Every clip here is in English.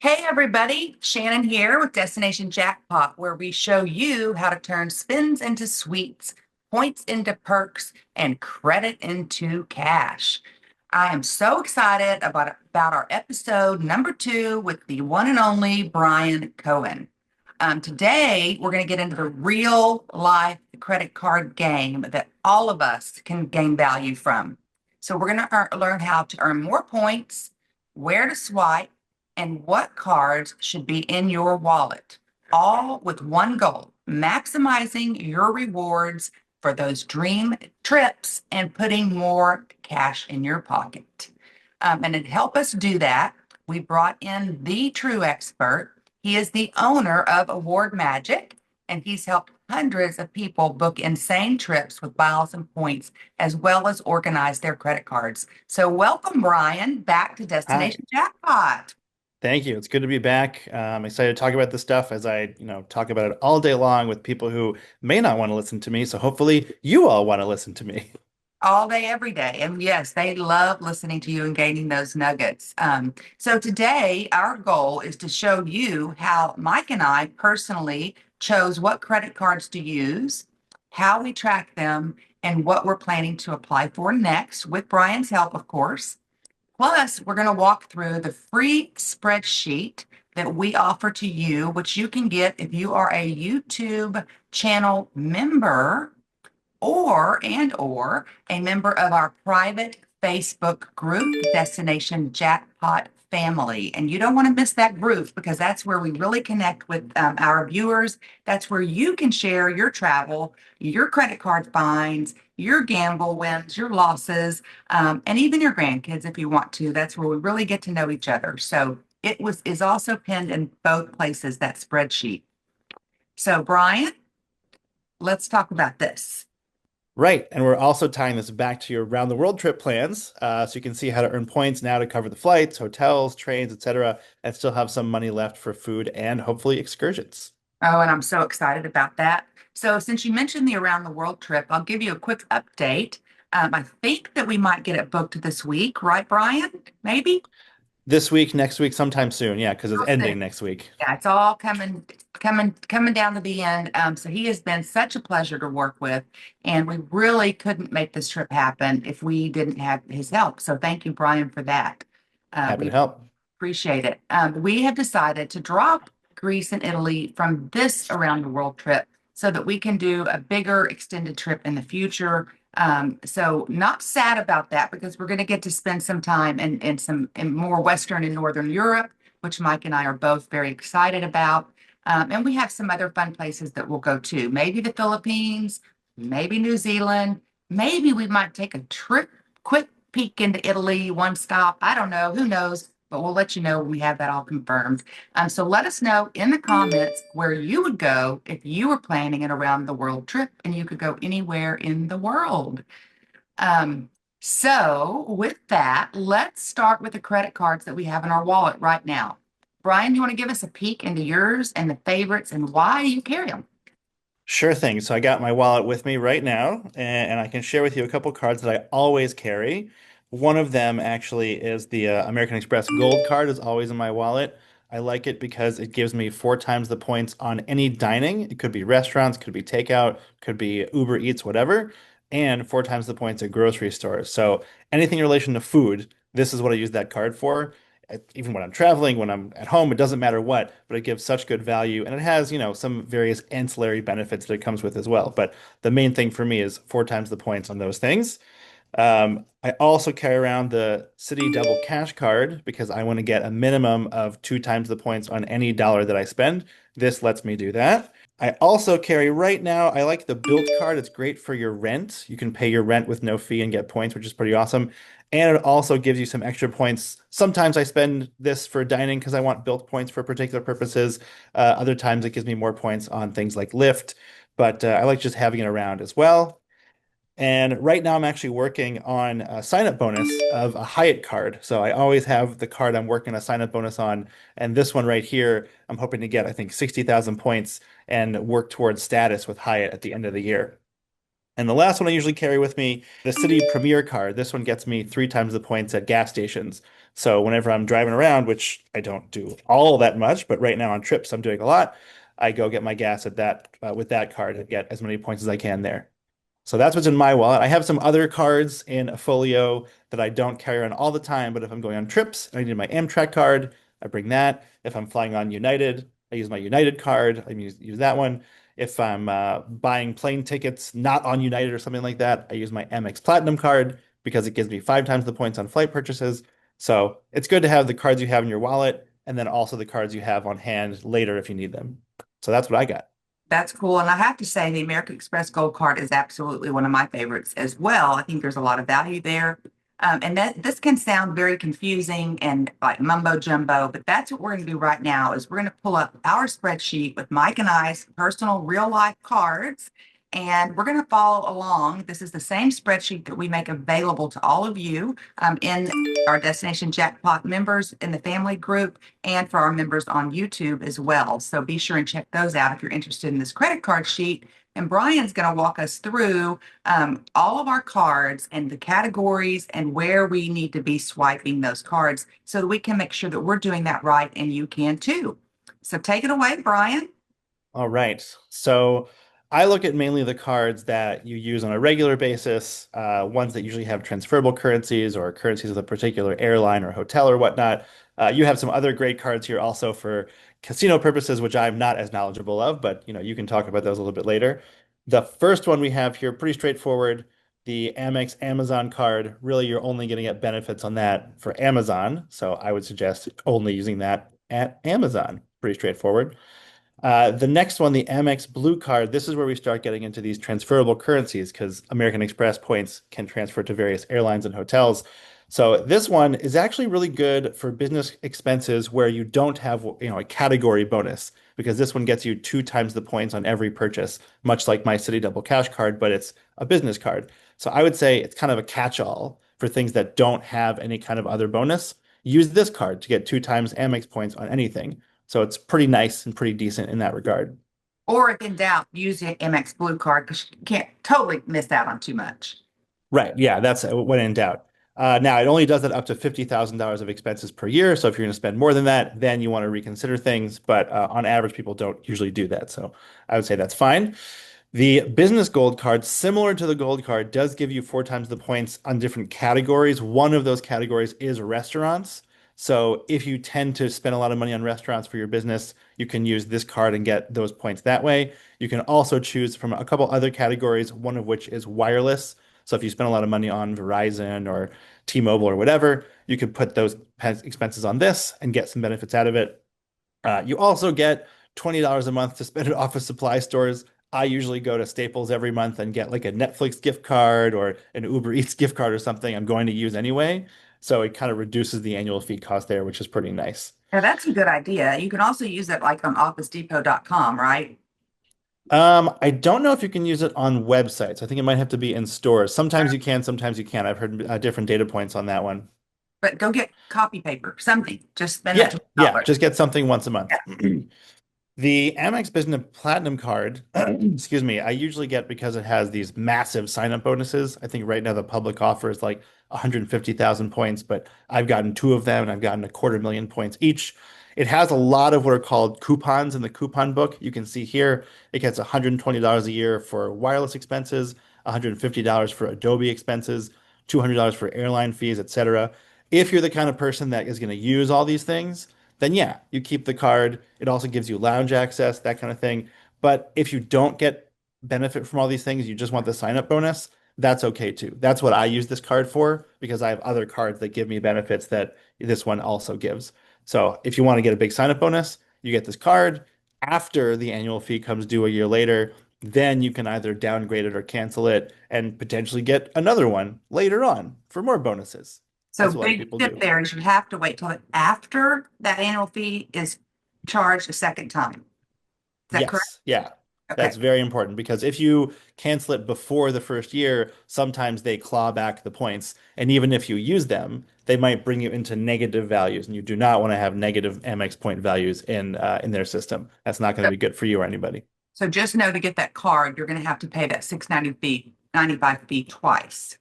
Hey everybody, Shannon here with Destination Jackpot, where we show you how to turn spins into sweets, points into perks, and credit into cash. I am so excited about our episode number 2 with the one and only Brian Cohen. Today, we're going to get into the real life credit card game that all of us can gain value from. So, we're going to learn how to earn more points, where to swipe, and what cards should be in your wallet, all with one goal: maximizing your rewards for those dream trips and putting more cash in your pocket. And to help us do that, we brought in the true expert. He is the owner of Award Magic, and he's helped hundreds of people book insane trips with miles and points, as well as organize their credit cards. So, welcome, Brian, back to Hi. Destination Jackpot. Thank you. It's good to be back. I'm excited to talk about this stuff as I talk about it all day long with people who may not want to listen to me. So hopefully you all want to listen to me. All day, every day. And yes, they love listening to you and gaining those nuggets. So today, our goal is to show you how Mike and I personally chose what credit cards to use, how we track them, and what we're planning to apply for next, with Brian's help, of course. Plus, we're going to walk through the free spreadsheet that we offer to you, which you can get if you are a YouTube channel member or a member of our private Facebook group, Destination Jackpot Family. And you don't want to miss that group because that's where we really connect with our viewers. That's where you can share your travel, your credit card finds, your gamble wins, your losses, and even your grandkids if you want to. That's where we really get to know each other. So is also pinned in both places, that spreadsheet. So Brian, let's talk about this. Right. And we're also tying this back to your round the world trip plans. So you can see how to earn points now to cover the flights, hotels, trains, etc., and still have some money left for food and hopefully excursions. Oh, and I'm so excited about that. So, since you mentioned the around the world trip, I'll give you a quick update. I think that we might get it booked this week, right, Brian? Maybe? This week, next week, sometime soon. Yeah, because it's Real soon. ending next week. Yeah, it's all coming down to the end. So he has been such a pleasure to work with, and we really couldn't make this trip happen if we didn't have his help. So thank you, Brian, for that. Happy to We help. appreciate it. We have decided to drop Greece and Italy from this around the world trip so that we can do a bigger extended trip in the future. So not sad about that because we're going to get to spend some time in more Western and Northern Europe, which Mike and I are both very excited about. And we have some other fun places that we'll go to. Maybe the Philippines, maybe New Zealand. Maybe we might take a quick peek into Italy, one stop. I don't know. Who knows? But we'll let you know when we have that all confirmed. So let us know in the comments where you would go if you were planning an around the world trip and you could go anywhere in the world. Um, so with that, let's start with the credit cards that we have in our wallet right now. Brian, do you want to give us a peek into yours and the favorites and why you carry them? Sure thing. So I got my wallet with me right now, and I can share with you a couple cards that I always carry. One of them actually is the American Express Gold card is always in my wallet. I like it because it gives me 4 times the points on any dining. It could be restaurants, could be takeout, could be Uber Eats, whatever, and 4 times the points at grocery stores. So anything in relation to food, this is what I use that card for. Even when I'm traveling, when I'm at home, it doesn't matter what, but it gives such good value. And it has, some various ancillary benefits that it comes with as well. But the main thing for me is 4 times the points on those things. I also carry around the City Double Cash card because I want to get a minimum of 2 times the points on any dollar that I spend. This lets me do that. I also carry right now, I like the Built card. It's great for your rent. You can pay your rent with no fee and get points, which is pretty awesome. And it also gives you some extra points. Sometimes I spend this for dining because I want Built points for particular purposes. Other times it gives me more points on things like Lyft, but I like just having it around as well. And right now, I'm actually working on a sign-up bonus of a Hyatt card. So I always have the card I'm working a sign-up bonus on. And this one right here, I'm hoping to get, I think, 60,000 points and work towards status with Hyatt at the end of the year. And the last one I usually carry with me, the City Premier card. This one gets me 3 times the points at gas stations. So whenever I'm driving around, which I don't do all that much, but right now on trips I'm doing a lot, I go get my gas at that with that card and get as many points as I can there. So that's what's in my wallet. I have some other cards in a folio that I don't carry around all the time, but if I'm going on trips and I need my Amtrak card, I bring that. If I'm flying on United, I use my United card. I use that one. If I'm buying plane tickets not on United or something like that, I use my Amex Platinum card because it gives me 5 times the points on flight purchases. So it's good to have the cards you have in your wallet and then also the cards you have on hand later if you need them. So that's what I got. That's cool. And I have to say, the American Express Gold Card is absolutely one of my favorites as well. I think there's a lot of value there. And that this can sound very confusing and like mumbo jumbo, but that's what we're going to do right now is we're going to pull up our spreadsheet with Mike and I's personal real life cards, and we're going to follow along. This is the same spreadsheet that we make available to all of you in our Destination Jackpot members in the family group and for our members on YouTube as well. So be sure and check those out if you're interested in this credit card sheet. And Brian's going to walk us through all of our cards and the categories and where we need to be swiping those cards so that we can make sure that we're doing that right and you can too. So take it away, Brian. All right. So I look at mainly the cards that you use on a regular basis, ones that usually have transferable currencies or currencies of a particular airline or hotel or whatnot. You have some other great cards here also for casino purposes, which I'm not as knowledgeable of, but you can talk about those a little bit later. The first one we have here, pretty straightforward. The Amex Amazon card, really you're only going to get benefits on that for Amazon. So I would suggest only using that at Amazon. Pretty straightforward. The next one, the Amex Blue Card, this is where we start getting into these transferable currencies because American Express points can transfer to various airlines and hotels. So this one is actually really good for business expenses where you don't have, a category bonus because this one gets you 2 times the points on every purchase, much like my City Double Cash card, but it's a business card. So I would say it's kind of a catch-all for things that don't have any kind of other bonus. Use this card to get 2 times Amex points on anything. So it's pretty nice and pretty decent in that regard. Or if in doubt, use the MX Blue card because you can't totally miss out on too much. Right. Yeah, that's when in doubt. Now, it only does that up to $50,000 of expenses per year. So if you're going to spend more than that, then you want to reconsider things. But on average, people don't usually do that. So I would say that's fine. The business gold card, similar to the gold card, does give you 4 times the points on different categories. One of those categories is restaurants. So if you tend to spend a lot of money on restaurants for your business, you can use this card and get those points that way. You can also choose from a couple other categories, one of which is wireless. So if you spend a lot of money on Verizon or T-Mobile or whatever, you could put those expenses on this and get some benefits out of it. You also get $20 a month to spend at office supply stores. I usually go to Staples every month and get like a Netflix gift card or an Uber Eats gift card or something I'm going to use anyway. So it kind of reduces the annual fee cost there, which is pretty nice. Now, that's a good idea. You can also use it like on OfficeDepot.com, right? I don't know if you can use it on websites. I think it might have to be in stores. Sometimes you can, sometimes you can't. I've heard different data points on that one. But go get copy paper, something. Just spend that Yeah, yeah, $20. just get something once a month. Yeah. The Amex Business Platinum card, excuse me, I usually get because it has these massive sign-up bonuses. I think right now the public offer is like 150,000 points, but I've gotten 2 of them and I've gotten 250,000 points each. It has a lot of what are called coupons in the coupon book. You can see here it gets $120 a year for wireless expenses, $150 for Adobe expenses, $200 for airline fees, etc. If you're the kind of person that is going to use all these things, then yeah, you keep the card. It also gives you lounge access, that kind of thing. But if you don't get benefit from all these things, you just want the sign up bonus, that's okay too. That's what I use this card for because I have other cards that give me benefits that this one also gives. So if you want to get a big sign up bonus, you get this card. After the annual fee comes due a year later, then you can either downgrade it or cancel it and potentially get another one later on for more bonuses, So as a lot of big people tip do. there is you have to wait till after that annual fee is charged a second time. Is that correct? Yes, yeah. Okay. That's very important because if you cancel it before the first year, sometimes they claw back the points. And even if you use them, they might bring you into negative values, and you do not want to have negative MX point values in their system. That's not going So, to be good for you or anybody. so just know to get that card, you're going to have to pay that 690 fee. $95 fee twice.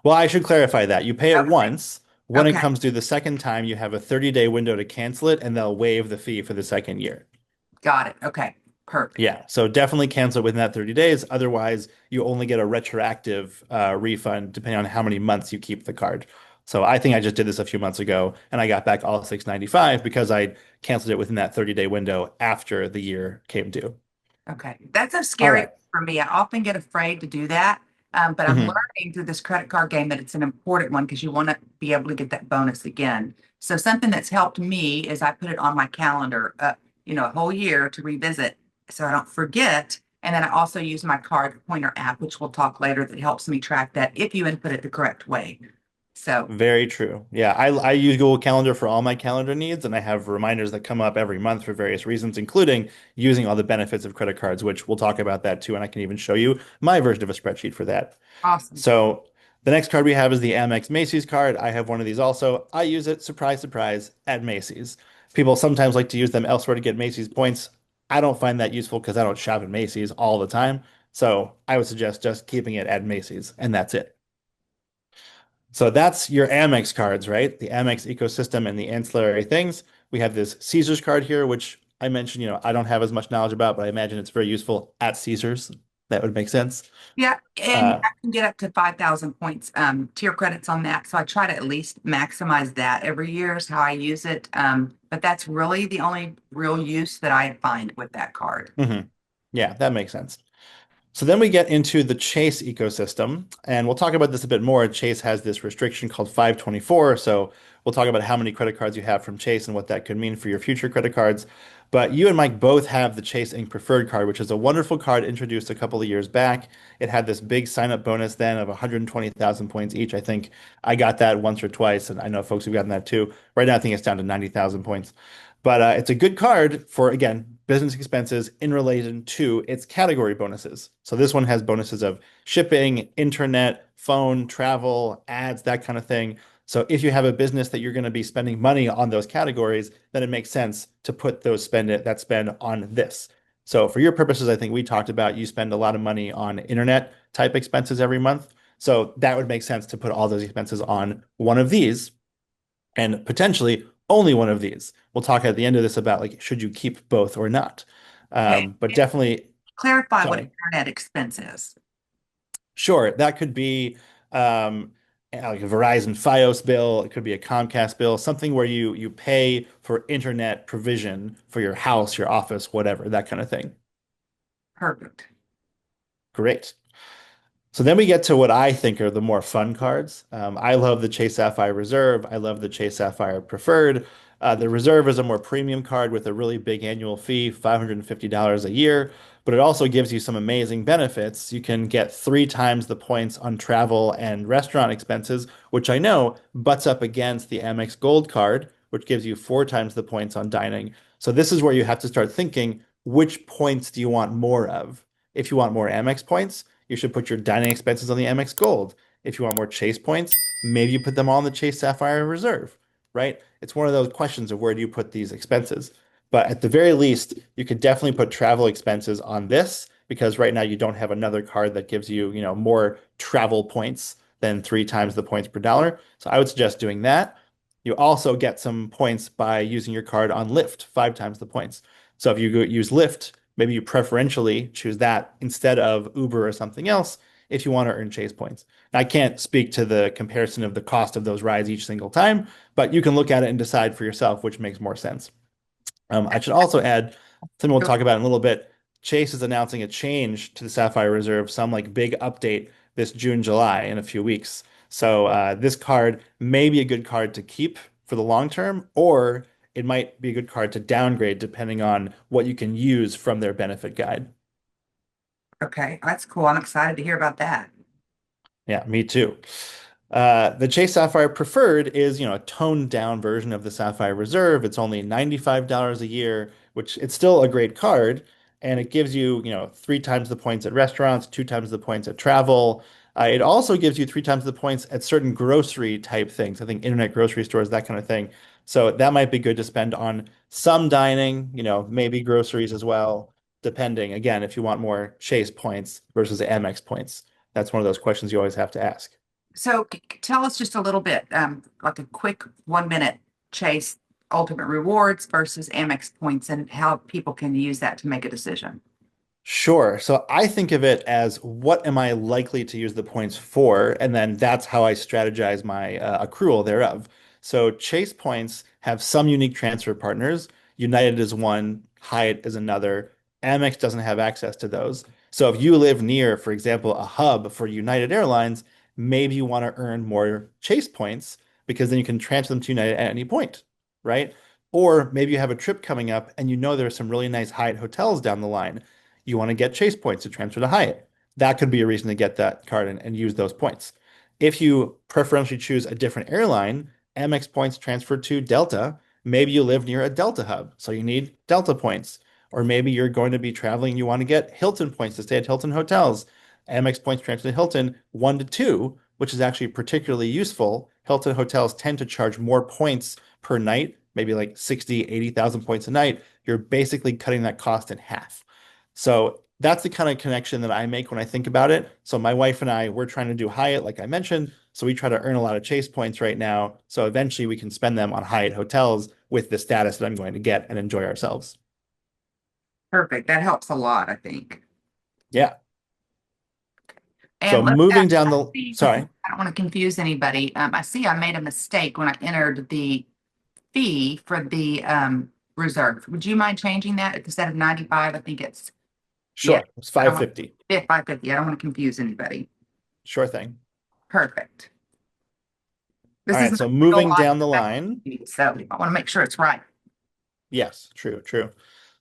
Well, I should clarify that. You pay it Okay. once. When it Okay. comes due the second time, you have a 30-day window to cancel it, and they'll waive the fee for the second year. Got it. Okay. Perfect. Yeah, so definitely cancel it within that 30 days. Otherwise, you only get a retroactive refund depending on how many months you keep the card. So I think I just did this a few months ago, and I got back all 695 because I canceled it within that 30-day window after the year came due. Okay. That's a All scary right. one for me. I often get afraid to do that. But I'm Mhm. learning through this credit card game that it's an important one because you want to be able to get that bonus again. So something that's helped me is I put it on my calendar, a whole year to revisit so I don't forget. And then I also use my card pointer app, which we'll talk later, that helps me track that if you input it the correct way. So Very true. Yeah, I use Google Calendar for all my calendar needs, and I have reminders that come up every month for various reasons, including using all the benefits of credit cards, which we'll talk about that too, and I can even show you my version of a spreadsheet for that. awesome. So the next card we have is the Amex Macy's card. I have one of these also. I use it, surprise, surprise, at Macy's. People sometimes like to use them elsewhere to get Macy's points. I don't find that useful because I don't shop at Macy's all the time. So I would suggest just keeping it at Macy's, and that's it. So that's your Amex cards, right? The Amex ecosystem and the ancillary things. We have this Caesars card here, which I mentioned, I don't have as much knowledge about, but I imagine it's very useful at Caesars. That would make sense. Yeah, and Uh, I can get up to 5,000 points, tier credits on that. So I try to at least maximize that every year is how I use it. But that's really the only real use that I find with that card. mhm. Yeah, that makes sense. So then we get into the Chase ecosystem, and we'll talk about this a bit more. Chase has this restriction called 524, so we'll talk about how many credit cards you have from Chase and what that could mean for your future credit cards. But you and Mike both have the Chase Ink Preferred card, which is a wonderful card introduced a couple of years back. It had this big sign-up bonus then of 120,000 points each. I think I got that once or twice, and I know folks who've gotten that too. Right now, I think it's down to 90,000 points. But it's a good card for, again, business expenses in relation to its category bonuses. So this one has bonuses of shipping, internet, phone, travel, ads, that kind of thing. So if you have a business that you're going to be spending money on those categories, then it makes sense to put that spend on this. So for your purposes, I think we talked about you spend a lot of money on internet type expenses every month. So that would make sense to put all those expenses on one of these and potentially only one of these. We'll talk at the end of this about like should you keep both or not. Okay. But definitely, Clarify what sorry. internet expense is. Sure, that could be like a Verizon Fios bill. It could be a Comcast bill, something where you pay for internet provision for your house, your office, whatever, that kind of thing. Perfect. Great. So then we get to what I think are the more fun cards. I love the Chase Sapphire Reserve. I love the Chase Sapphire Preferred. The Reserve is a more premium card with a really big annual fee, $550 a year, but it also gives you some amazing benefits. You can get 3 times the points on travel and restaurant expenses, which I know butts up against the Amex Gold card, which gives you 4 times the points on dining. So this is where you have to start thinking, which points do you want more of? If you want more Amex points, you should put your dining expenses on the Amex Gold. If you want more Chase points, maybe you put them all on the Chase Sapphire Reserve, right? It's one of those questions of where do you put these expenses? But at the very least, you could definitely put travel expenses on this because right now you don't have another card that gives you, more travel points than 3 times the points per dollar. So I would suggest doing that. You also get some points by using your card on Lyft, 5 times the points. So if you use Lyft, maybe you preferentially choose that instead of Uber or something else if you want to earn Chase points. Now, I can't speak to the comparison of the cost of those rides each single time, but you can look at it and decide for yourself which makes more sense. I should also add something we'll talk about in a little bit. Chase is announcing a change to the Sapphire Reserve, some like big update this June, July in a few weeks. So this card may be a good card to keep for the long term, or it might be a good card to downgrade depending on what you can use from their benefit guide. Okay, that's cool. I'm excited to hear about that. Yeah, me too. The Chase Sapphire Preferred is, a toned down version of the Sapphire Reserve. It's only $95 a year, which it's still a great card, and it gives you, 3 times the points at restaurants, 2 times the points at travel. It also gives you 3 times the points at certain grocery type things. I think internet grocery stores, that kind of thing. So that might be good to spend on some dining, maybe groceries as well, depending, again, if you want more Chase points versus Amex points. That's one of those questions you always have to ask. So tell us just a little bit, like a quick 1 minute Chase Ultimate Rewards versus Amex points and how people can use that to make a decision. Sure. So I think of it as what am I likely to use the points for? And then that's how I strategize my accrual thereof. So Chase points have some unique transfer partners. United is one, Hyatt is another. Amex doesn't have access to those. So if you live near, for example, a hub for United Airlines, maybe you want to earn more Chase points because then you can transfer them to United at any point, right? Or maybe you have a trip coming up and you know there are some really nice Hyatt hotels down the line. You want to get Chase points to transfer to Hyatt. That could be a reason to get that card and use those points. If you preferentially choose a different airline, Amex points transfer to Delta. Maybe you live near a Delta hub, so you need Delta points. Or maybe you're going to be traveling and you want to get Hilton points to stay at Hilton hotels. Amex points transfer to Hilton 1 to 2, which is actually particularly useful. Hilton hotels tend to charge more points per night, maybe like 60, 80,000 points a night. You're basically cutting that cost in half. So that's the kind of connection that I make when I think about it. So my wife and I, we're trying to do Hyatt, like I mentioned. So we try to earn a lot of Chase points right now. So eventually we can spend them on Hyatt hotels with the status that I'm going to get and enjoy ourselves. Perfect. That helps a lot, I think. Yeah. So And moving down I the, see before, sorry. I don't want to confuse anybody. I see I made a mistake when I entered the fee for the reserve. Would you mind changing that instead of 95? I think it's, yeah, Sure. It's I don't want 550. 550. I don't want to confuse anybody. Sure thing. Perfect. All This is right. not So real moving life, down the line. so I want to make sure it's right. Yes, true, true.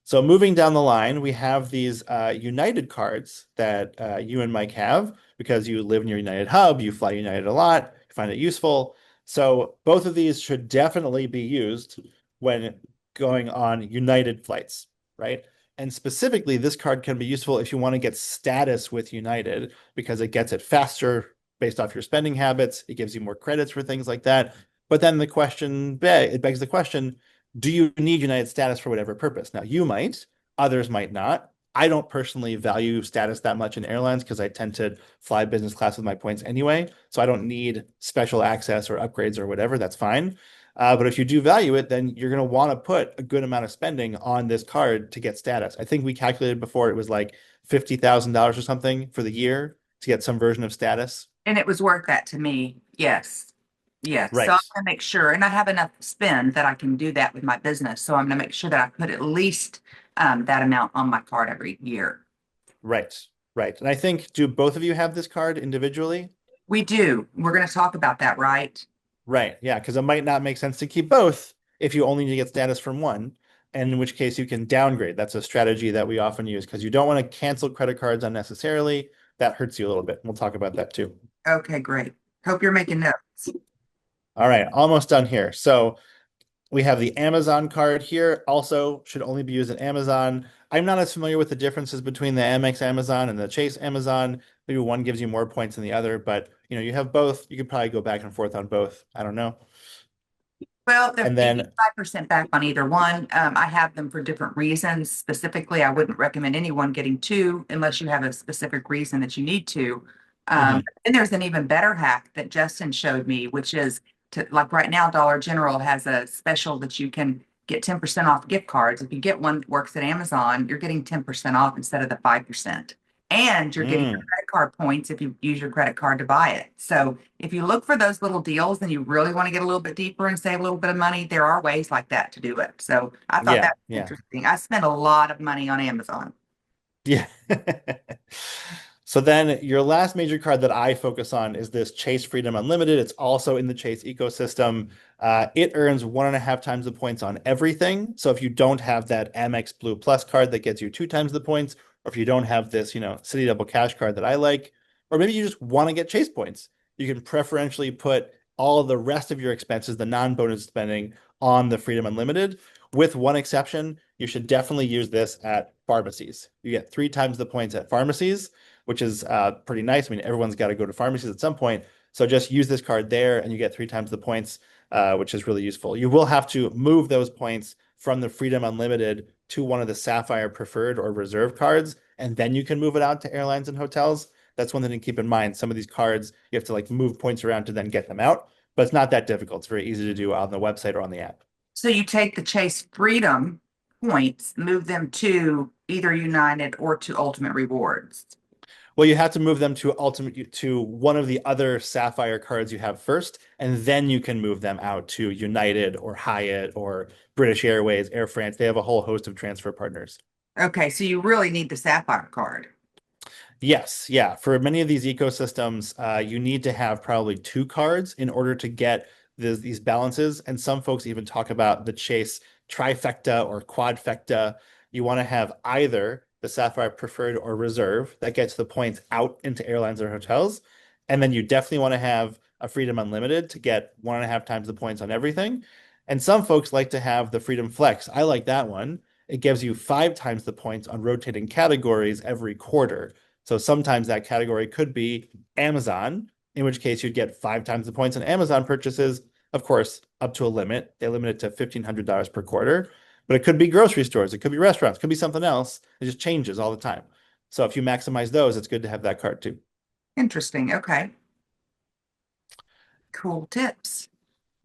So moving down the line, we have these United cards that you and Mike have because you live near United Hub, you fly United a lot, you find it useful. So both of these should definitely be used when going on United flights, right? And specifically, this card can be useful if you want to get status with United because it gets it faster based off your spending habits. It gives you more credits for things like that. But then it begs the question, do you need United status for whatever purpose? Now, you might, others might not. I don't personally value status that much in airlines because I tend to fly business class with my points anyway. So I don't need special access or upgrades or whatever. That's fine. But if you do value it, then you're going to want to put a good amount of spending on this card to get status. I think we calculated before it was like $50,000 or something for the year to get some version of status. And it was worth that to me. Yes. Yes. So I'm Right. going to make sure, and I have enough spend that I can do that with my business. So I'm going to make sure that I put at least that amount on my card every year. Right. Right. And I think, do both of you have this card individually? We do. We're going to talk about that, right? Right. Yeah, because it might not make sense to keep both if you only need to get status from one, and in which case you can downgrade. That's a strategy that we often use because you don't want to cancel credit cards unnecessarily. That hurts you a little bit. We'll talk about that too. Okay, great. Hope you're making notes. All right, almost done here. So we have the Amazon card here. Also, should only be used at Amazon. I'm not as familiar with the differences between the Amex Amazon and the Chase Amazon. Maybe one gives you more points than the other, but you have both. You could probably go back and forth on both. I don't know. Well, they're And they give then 5% back on either one. I have them for different reasons. Specifically, I wouldn't recommend anyone getting two unless you have a specific reason that you need to. mhm. And there's an even better hack that Justin showed me, which is to like right now, Dollar General has a special that you can get 10% off gift cards. If you get one that works at Amazon, you're getting 10% off instead of the 5%. And you're getting your Mm. credit card points if you use your credit card to buy it. So if you look for those little deals and you really want to get a little bit deeper and save a little bit of money, there are ways like that to do it. So I thought Yeah, that was yeah. interesting. I spent a lot of money on Amazon. Yeah. So then your last major card that I focus on is this Chase Freedom Unlimited. It's also in the Chase ecosystem. It earns 1.5 times the points on everything. So if you don't have that Amex Blue Plus card that gets you 2 times the points, or if you don't have this, City Double Cash card that I like, or maybe you just want to get Chase points, you can preferentially put all of the rest of your expenses, the non-bonus spending, on the Freedom Unlimited. With one exception, you should definitely use this at pharmacies. You get 3 times the points at pharmacies, which is pretty nice. I mean, everyone's got to go to pharmacies at some point. So just use this card there and you get 3 times the points, which is really useful. You will have to move those points from the Freedom Unlimited to one of the Sapphire Preferred or Reserve cards, and then you can move it out to airlines and hotels. That's one thing to keep in mind. Some of these cards, you have to like move points around to then get them out, but it's not that difficult. It's very easy to do on the website or on the app. So you take the Chase Freedom points, move them to either United or to Ultimate Rewards. Well, you have to move them to ultimate to one of the other Sapphire cards you have first, and then you can move them out to United or Hyatt or British Airways, Air France. They have a whole host of transfer partners. Okay, so you really need the Sapphire card. Yes, yeah. For many of these ecosystems, you need to have probably two cards in order to get these balances. And some folks even talk about the Chase trifecta or quadfecta. You want to have either the Sapphire Preferred or Reserve that gets the points out into airlines or hotels. And then you definitely want to have a Freedom Unlimited to get 1.5 times the points on everything. And some folks like to have the Freedom Flex. I like that one. It gives you 5 times the points on rotating categories every quarter. So sometimes that category could be Amazon, in which case you'd get 5 times the points on Amazon purchases, of course, up to a limit. They limit it to $1,500 per quarter. But it could be grocery stores, it could be restaurants, it could be something else. It just changes all the time. So if you maximize those, it's good to have that card too. Interesting. Okay. Cool tips.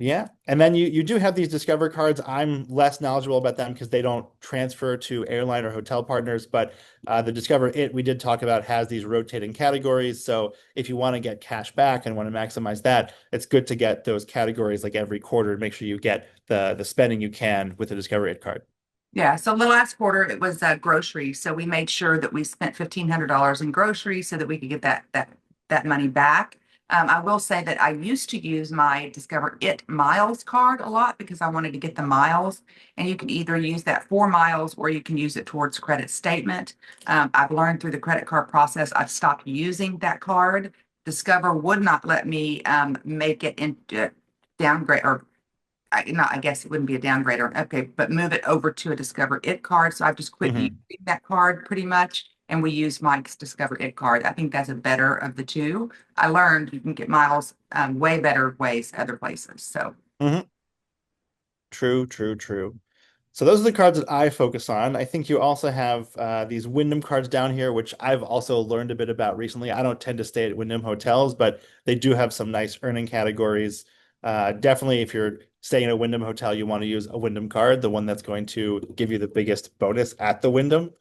Yeah. And then you do have these Discover cards. I'm less knowledgeable about them because they don't transfer to airline or hotel partners. But the Discover It we did talk about has these rotating categories. So if you want to get cash back and want to maximize that, it's good to get those categories like every quarter to make sure you get the spending you can with the Discover It card. Yeah, so the last quarter it was groceries. So we made sure that we spent $1,500 in groceries so that we could get that money back. I will say that I used to use my Discover It Miles card a lot because I wanted to get the miles, and you can either use that for miles or you can use it towards credit statement. I've learned through the credit card process, I've stopped using that card. Discover would not let me make it into downgrade or I guess it wouldn't be a downgrade or okay, but move it over to a Discover It card. So I've just quit using Hmm. that card pretty much, and we use Mike's Discover It card. I think that's a better of the two. I learned you can get miles way better ways other places. So Hmm. True, true, true. So those are the cards that I focus on. I think you also have these Wyndham cards down here, which I've also learned a bit about recently. I don't tend to stay at Wyndham hotels, but they do have some nice earning categories. Definitely, if you're staying at a Wyndham hotel, you want to use a Wyndham card, the one that's going to give you the biggest bonus at the Wyndham.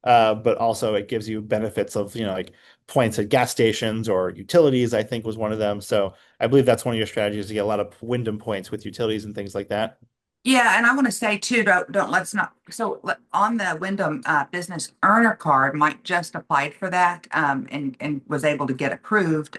But also it gives you benefits of, like points at gas stations or utilities, I think was one of them. So I believe that's one of your strategies to get a lot of Wyndham points with utilities and things like that. yeah, and I want to say too, don't let's not. So on the Wyndham Business Earner Card, Mike just applied for that and was able to get approved.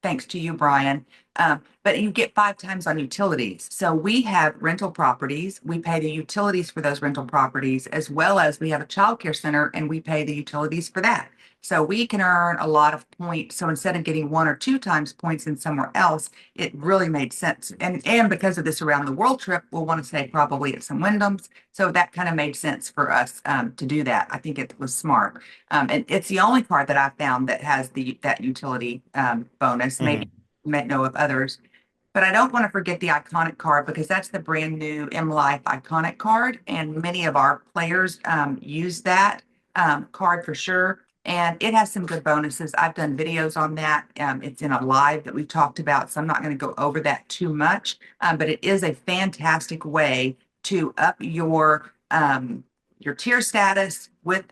Thanks to you, Brian. But you get 5 times on utilities. So we have rental properties. We pay the utilities for those rental properties, as well as we have a childcare center and we pay the utilities for that. So we can earn a lot of points. So instead of getting 1 or 2 times points in somewhere else, it really made sense. And because of this around the world trip, we'll want to stay probably at some Wyndhams. So that kind of made sense for us to do that. I think it was smart. And it's the only card that I found that has that utility bonus. Maybe Hmm. you might know of others. But I don't want to forget the iconic card because that's the brand new M Life iconic card. And many of our players use that card for sure. And it has some good bonuses. I've done videos on that. It's in a live that we've talked about, so I'm not going to go over that too much. But it is a fantastic way to up your tier status with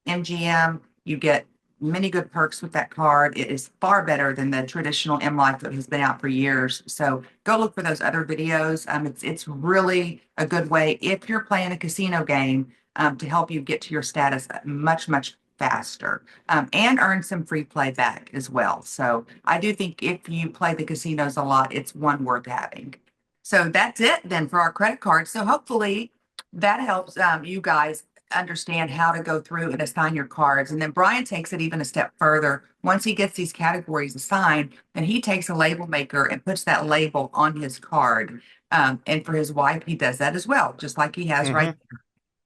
MGM. You get many good perks with that card. It is far better than the traditional M Life that has been out for years. So go look for those other videos. It's really a good way if you're playing a casino game to help you get to your status much faster and earn some free play back as well. So I do think if you play the casinos a lot, it's one worth having. So that's it then for our credit card. So hopefully that helps you guys understand how to go through and assign your cards. And then Brian takes it even a step further. Once he gets these categories assigned, then he takes a label maker and puts that label on his card. And for his wife, he does that as well, just like he has right. Hmm.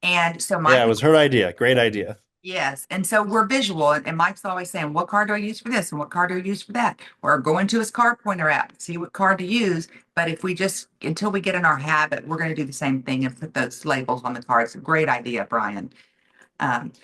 And so Yeah, Mike it was her idea. Great idea. yes. And so we're visual. And Mike's always saying, what card do I use for this? And what card do I use for that? Or go into his card pointer app, see what card to use. But if we just, until we get in our habit, we're going to do the same thing and put those labels on the cards. Great idea, Brian.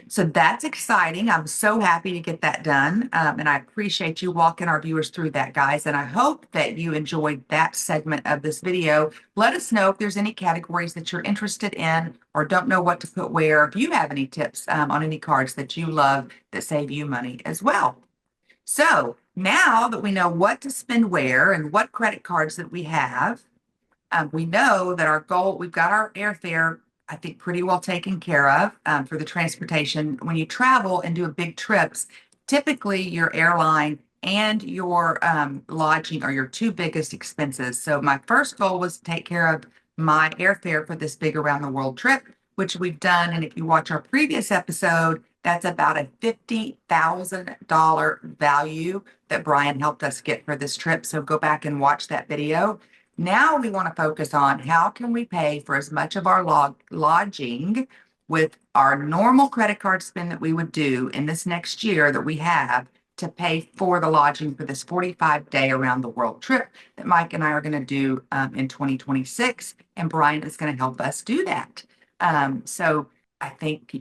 So that's exciting. I'm so happy to get that done. And I appreciate you walking our viewers through that, guys. And I hope that you enjoyed that segment of this video. Let us know if there's any categories that you're interested in or don't know what to put where. If you have any tips on any cards that you love that save you money as well. So now that we know what to spend where and what credit cards that we have, we know that our goal, we've got our airfare, I think, pretty well taken care of for the transportation. When you travel and do a big trips, typically your airline and your lodging are your two biggest expenses. So my first goal was to take care of my airfare for this big around the world trip, which we've done. And if you watch our previous episode, that's about a $50,000 value that Brian helped us get for this trip. So go back and watch that video. Now we want to focus on how can we pay for as much of our lodging with our normal credit card spend that we would do in this next year that we have to pay for the lodging for this 45-day around the world trip that Mike and I are going to do in 2026. And Brian is going to help us do that. So I think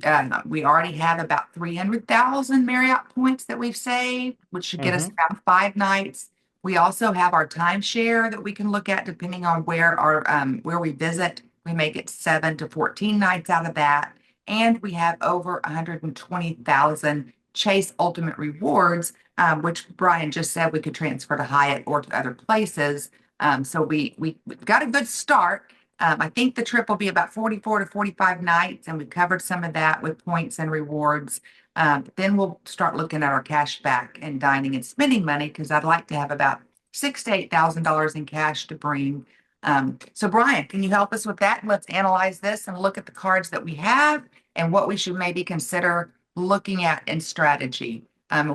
we already have about 300,000 Marriott points that we've saved, which should get us Hmm. about 5 nights. We also have our timeshare that we can look at depending on where we visit. We may get 7 to 14 nights out of that. And we have over 120,000 Chase Ultimate Rewards, which Brian just said we could transfer to Hyatt or to other places. So we got a good start. I think the trip will be about 44 to 45 nights, and we covered some of that with points and rewards. Then we'll start looking at our cash back and dining and spending money because I'd like to have about $6,000 to $8,000 in cash to bring. So Brian, can you help us with that? Let's analyze this and look at the cards that we have and what we should maybe consider looking at in strategy.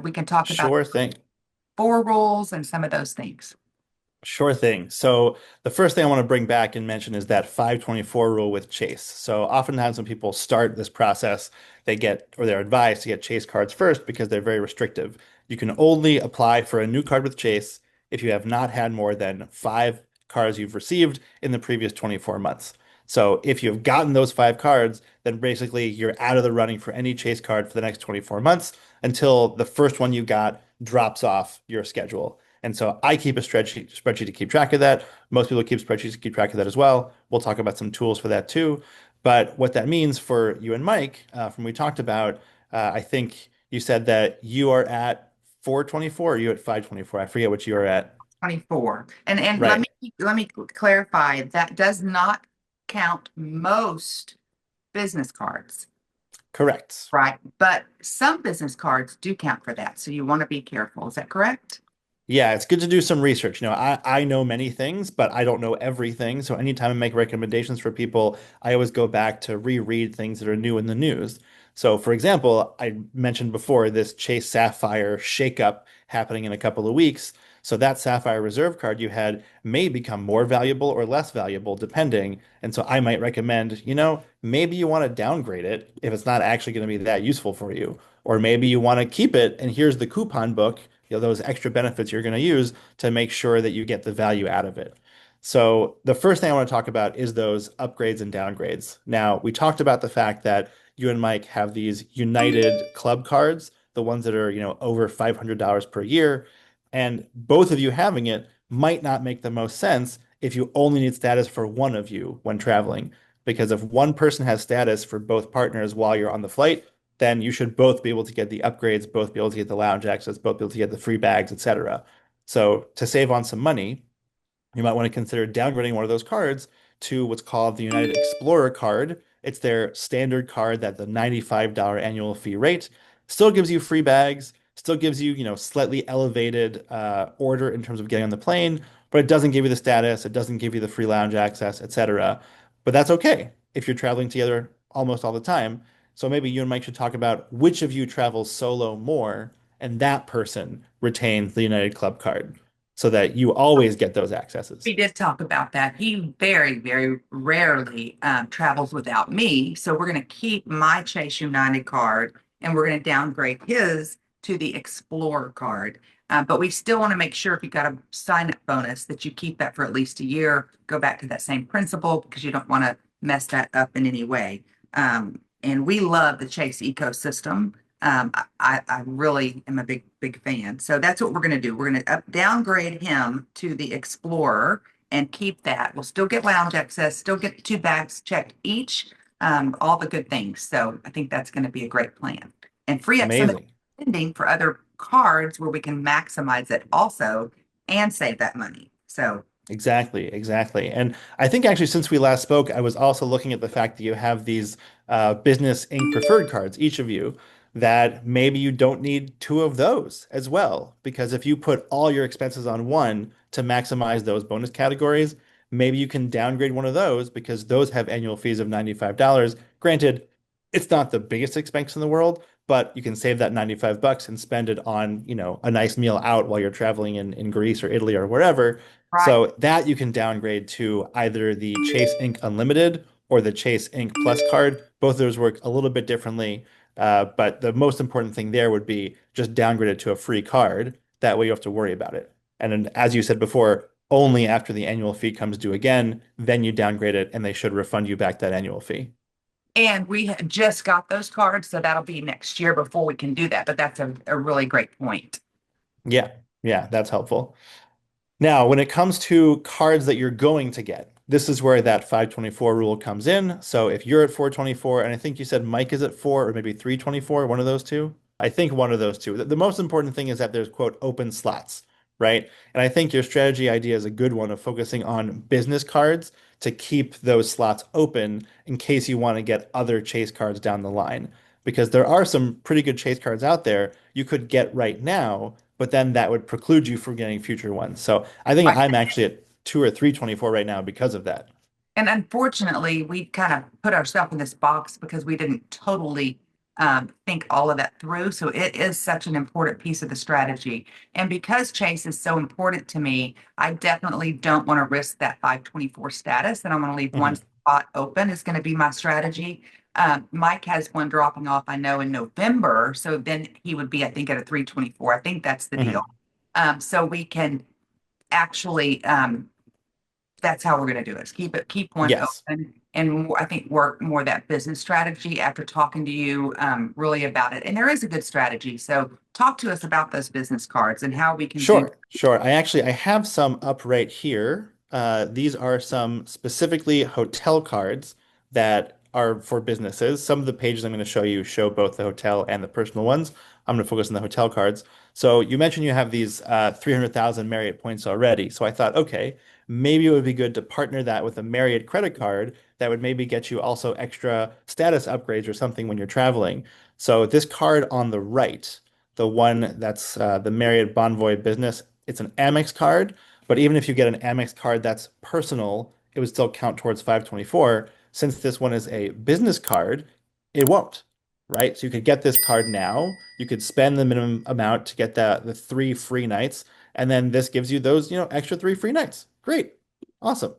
We can talk about Sure thing. four rules and some of those things. Sure thing. So the first thing I want to bring back and mention is that 524 rule with Chase. So oftentimes when people start this process, they get or they're advised to get Chase cards first because they're very restrictive. You can only apply for a new card with Chase if you have not had more than 5 cards you've received in the previous 24 months. So if you've gotten those 5 cards, then basically you're out of the running for any Chase card for the next 24 months until the first one you got drops off your schedule. And so I keep a spreadsheet to keep track of that. Most people keep spreadsheets to keep track of that as well. We'll talk about some tools for that too. But what that means for you and Mike, from we talked about, I think you said that you are at 424 or you at 524. I forget what you are at. 24. And let Right. me clarify that does not count most business cards, Correct. right? But some business cards do count for that. So you want to be careful. Is that correct? Yeah, it's good to do some research. I know many things, but I don't know everything. So anytime I make recommendations for people, I always go back to reread things that are new in the news. So, for example, I mentioned before this Chase Sapphire shakeup happening in a couple of weeks. So that Sapphire Reserve card you had may become more valuable or less valuable depending. And so I might recommend, maybe you want to downgrade it if it's not actually going to be that useful for you. Or maybe you want to keep it and here's the coupon book, those extra benefits you're going to use to make sure that you get the value out of it. So the first thing I want to talk about is those upgrades and downgrades. Now, we talked about the fact that you and Mike have these United Club cards, the ones that are, over $500 per year, and both of you having it might not make the most sense if you only need status for one of you when traveling. Because if one person has status for both partners while you're on the flight, then you should both be able to get the upgrades, both be able to get the lounge access, both be able to get the free bags, etc. So to save on some money, you might want to consider downgrading one of those cards to what's called the United Explorer card. It's their standard card at the $95 annual fee rate. Still gives you free bags, still gives you, slightly elevated order in terms of getting on the plane, but it doesn't give you the status, it doesn't give you the free lounge access, etc. But that's okay if you're traveling together almost all the time. So maybe you and Mike should talk about which of you travels solo more, and that person retains the United Club card so that you always get those accesses. We did talk about that. He very, very rarely travels without me. So we're going to keep my Chase United card and we're going to downgrade his to the Explorer card. But we still want to make sure if you got a sign up bonus that you keep that for at least a year. Go back to that same principle because you don't want to mess that up in any way. and we love the Chase ecosystem. I really am a big fan. So that's what we're going to do. We're going to downgrade him to the Explorer and keep that. We'll still get lounge access, still get 2 bags checked each, all the good things. So I think that's going to be a great plan and free up some of the Amazing. spending for other cards where we can maximize it also and save that money. So Exactly, exactly. And I think actually since we last spoke, I was also looking at the fact that you have these business ink preferred cards, each of you, that maybe you don't need two of those as well. Because if you put all your expenses on one to maximize those bonus categories, maybe you can downgrade one of those because those have annual fees of $95. Granted, it's not the biggest expense in the world, but you can save that 95 bucks and spend it on, a nice meal out while you're traveling in Greece or Italy or wherever. right. So that you can downgrade to either the Chase Ink Unlimited or the Chase Ink Plus card. Both of those work a little bit differently, but the most important thing there would be just downgrade it to a free card. That way you have to worry about it. And then, as you said before, only after the annual fee comes due again, then you downgrade it and they should refund you back that annual fee. And we just got those cards, so that'll be next year before we can do that. But that's a really great point. Yeah, yeah, that's helpful. Now, when it comes to cards that you're going to get, this is where that 524 rule comes in. So if you're at 424, and I think you said Mike is at 4 or maybe 324, one of those two. I think one of those two. The most important thing is that there's, quote, open slots, right? And I think your strategy idea is a good one of focusing on business cards to keep those slots open in case you want to get other chase cards down the line. Because there are some pretty good chase cards out there you could get right now, but then that would preclude you from getting future ones. So I think Right. I'm actually at 2 or 324 right now because of that. And unfortunately, we kind of put ourselves in this box because we didn't totally think all of that through. So it is such an important piece of the strategy. And because Chase is so important to me, I definitely don't want to risk that 524 status. And I want to leave one Mhm. spot open is going to be my strategy. Mike has one dropping off, I know, in November. So then he would be, I think, at a 324. I think that's the deal. Mhm. So we can actually that's how we're going to do it. Is keep one Yes. open, and I think work more that business strategy after talking to you really about it. And there is a good strategy. So talk to us about those business cards and how we can do. Sure, sure. I have some up right here. These are some specifically hotel cards that are for businesses. Some of the pages I'm going to show you show both the hotel and the personal ones. I'm going to focus on the hotel cards. So you mentioned you have these 300,000 Marriott points already. So I thought, okay, maybe it would be good to partner that with a Marriott credit card that would maybe get you also extra status upgrades or something when you're traveling. So this card on the right, the one that's the Marriott Bonvoy Business. It's an Amex card, but even if you get an Amex card that's personal, it would still count towards 524. Since this one is a business card, it won't, right? So you could get this card now. You could spend the minimum amount to get the 3 free nights, and then this gives you those, extra 3 free nights. Great. Awesome.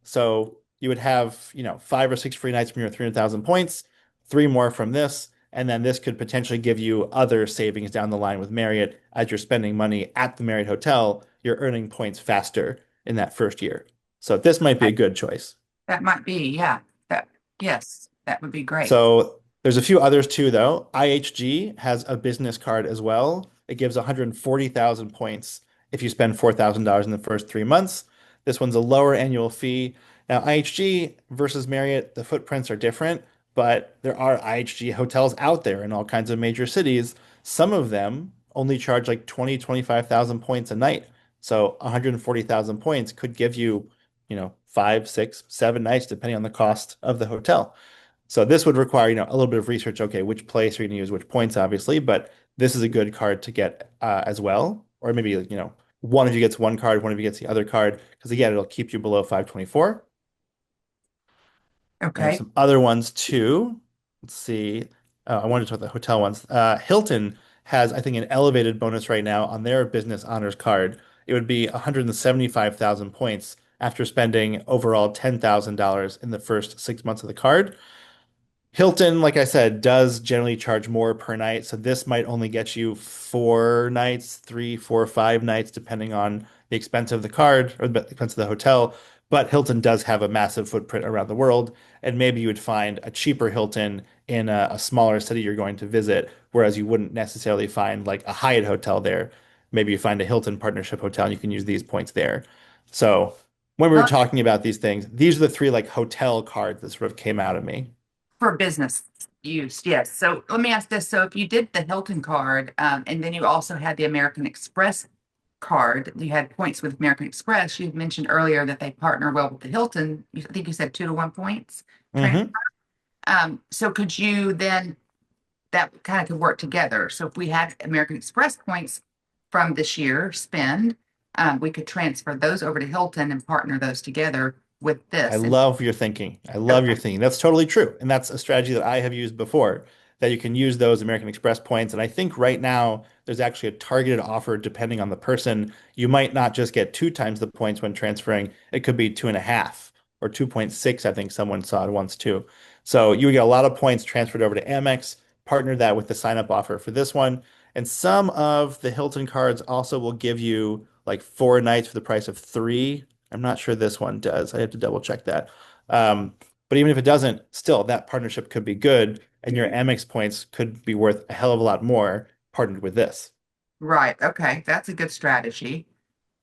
So you would have, 5 or 6 free nights from your 300,000 points, three more from this, and then this could potentially give you other savings down the line with Marriott as you're spending money at the Marriott hotel. You're earning points faster in that first year. So this might be a good choice. That might be, yeah. That yes, that would be great. So there's a few others too, though. IHG has a business card as well. It gives 140,000 points if you spend $4,000 in the first 3 months. This one's a lower annual fee. Now, IHG versus Marriott, the footprints are different, but there are IHG hotels out there in all kinds of major cities. Some of them only charge like 20, 25,000 points a night. So 140,000 points could give you, 5, 6, 7 nights, depending on the cost of the hotel. So this would require, a little bit of research. Okay, which place are you going to use which points, obviously, but this is a good card to get as well. Or maybe, one of you gets one card, one of you gets the other card, because again, it'll keep you below 524. And there's Okay. some other ones too. Let's see. I wanted to talk about the hotel ones. Hilton has, I think, an elevated bonus right now on their business honors card. It would be 175,000 points after spending overall $10,000 in the first 6 months of the card. Hilton, like I said, does generally charge more per night, so this might only get you 4 nights, 3, 4, 5 nights, depending on the expense of the card or the expense of the hotel. But Hilton does have a massive footprint around the world, and maybe you would find a cheaper Hilton in a smaller city you're going to visit, whereas you wouldn't necessarily find like a Hyatt hotel there. Maybe you find a Hilton partnership hotel and you can use these points there. So when we were Well, talking about these things, these are the three like hotel cards that sort of came out of me. for business use, yes. So let me ask this. So if you did the Hilton card, and then you also had the American Express card, you had points with American Express. You mentioned earlier that they partner well with the Hilton. I think you said 2-to-1 points. Hmm. So could you then that kind of could work together? So if we had American Express points from this year spend, we could transfer those over to Hilton and partner those together with I this. And love your thinking. I love your okay, thinking. That's totally true. And that's a strategy that I have used before, that you can use those American Express points. And I think right now there's actually a targeted offer depending on the person. You might not just get two times the points when transferring, it could be two and a half or 2.6. I think someone saw it once too. So you would get a lot of points transferred over to Amex, partner that with the sign up offer for this one. And some of the Hilton cards also will give you like 4 nights for the price of three. I'm not sure this one does. I have to double check that. Um, but even if it doesn't, still that partnership could be good, and your Amex points could be worth a hell of a lot more partnered with this. right. Okay, that's a good strategy.